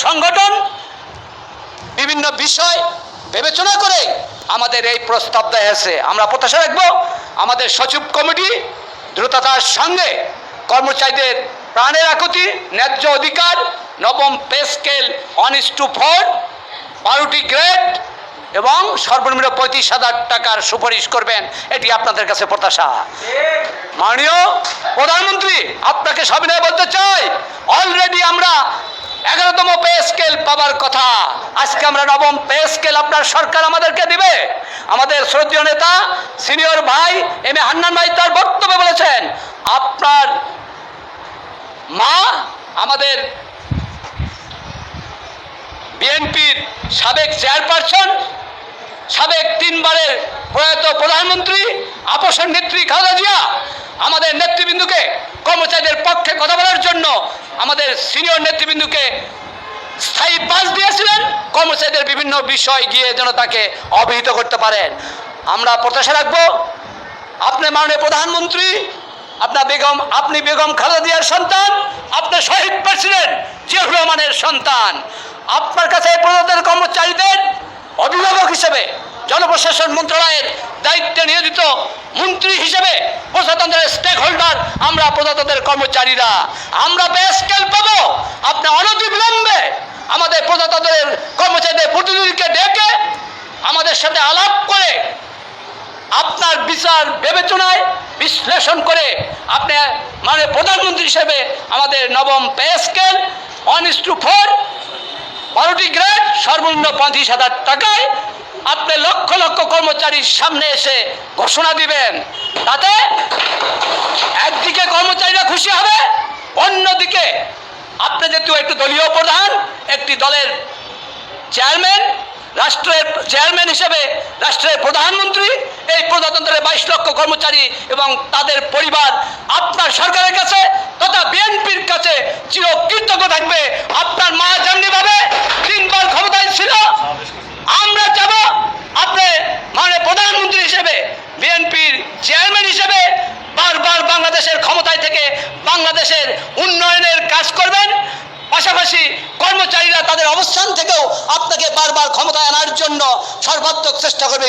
সংগঠন বিভিন্ন বিষয় বিবেচনা করে আমাদের এই প্রস্তাব দেয়া হয়েছে। আমরা প্রত্যাশা রাখব আমাদের সচিব কমিটি দ্রুততার সঙ্গে কর্মচারীদের প্রাণের আকুতি, ন্যায্য অধিকার, নবম পে স্কেল 1:4, 12টি গ্রেড এবং সর্বনিম্ন 35,000 টাকার সুপারিশ করবেন, এটি আপনাদের কাছে প্রত্যাশা। মাননীয় প্রধানমন্ত্রী, আপনাকে সবিনয়ে বলতে চাই, অলরেডি আমরা 11তম পে স্কেল পাবার কথা। আজকে আমরা নবম পে স্কেল আপনার সরকার আমাদেরকে দিবে। আমাদের শ্রদ্ধেয় নেতা সিনিয়র ভাই এম এ হান্নান ভাই তার বক্তব্যে বলেছেন, আপনার মা আমাদের বিএনপির সাবেক চেয়ারপারসন, সাবেক 3 বারের প্রয়াত প্রধানমন্ত্রী আপসের নেত্রী খালেদা জিয়া আমাদের নেতৃবৃন্দকে কর্মচারীদের পক্ষে কথা বলার জন্য আমাদের সিনিয়র নেতৃবৃন্দকে স্থায়ী পাস দিয়েছিলেন, কর্মচারীদের বিভিন্ন বিষয় গিয়ে যেন তাকে অবহিত করতে পারেন। আমরা প্রত্যাশা রাখবো আপনি মাননীয় প্রধানমন্ত্রী, আপনি বেগম খালেদা জিয়ার সন্তান, আপনি শহীদ প্রেসিডেন্ট জিয়াউর রহমানের সন্তান। আপনার কাছে প্রজাতন্ত্রের কর্মচারীদের অভিভাবক হিসেবে, জনপ্রশাসন মন্ত্রণালয়ের দায়িত্বে নিয়োজিত মন্ত্রী হিসেবে প্রজাতন্ত্রের স্টেক হোল্ডার আমরা প্রজাতন্ত্রের কর্মচারীরা, আমরা পে স্কেল পাবো। আপনি অনতিবিলম্বে আমাদের প্রজাতন্ত্রের কর্মচারীদের প্রতিনিধিকে ডেকে আমাদের সাথে আলাপ করে আপনার বিচার বিবেচনায় বিশ্লেষণ করে আপনি মাননীয় প্রধানমন্ত্রী হিসেবে আমাদের নবম পে স্কেল 1:4, 12টি গ্রেড, সর্বনিম্ন 35,000 টাকায় আপনি লক্ষ লক্ষ কর্মচারীর সামনে এসে ঘোষণা দিবেন। তাতে একদিকে কর্মচারীরা খুশি হবে, অন্যদিকে আপনি যেহেতু একটি দলীয় প্রধান, একটি দলের চেয়ারম্যান, রাষ্ট্রের চেয়ারম্যান হিসেবে রাষ্ট্রের প্রধানমন্ত্রী, এই প্রজাতন্ত্রের 22 লক্ষ কর্মচারী এবং তাদের পরিবার আপনার সরকারের কাছে তথা বিএনপির কাছে চিরকৃতজ্ঞ থাকবে। আপনার মা যেমনিভাবে 3 বার ক্ষমতায় ছিল, আমরা যাব আপনি মাননীয় প্রধানমন্ত্রী হিসেবে, বিএনপির চেয়ারম্যান হিসেবে বারবার বাংলাদেশের ক্ষমতায় থেকে বাংলাদেশের উন্নয়নের কাজ করবেন। পাশাপাশি কর্মচারীরা তাদের অবস্থান থেকেও আপনাকে বারবার ক্ষমতায় আনার জন্য সর্বাত্মক চেষ্টা করবে।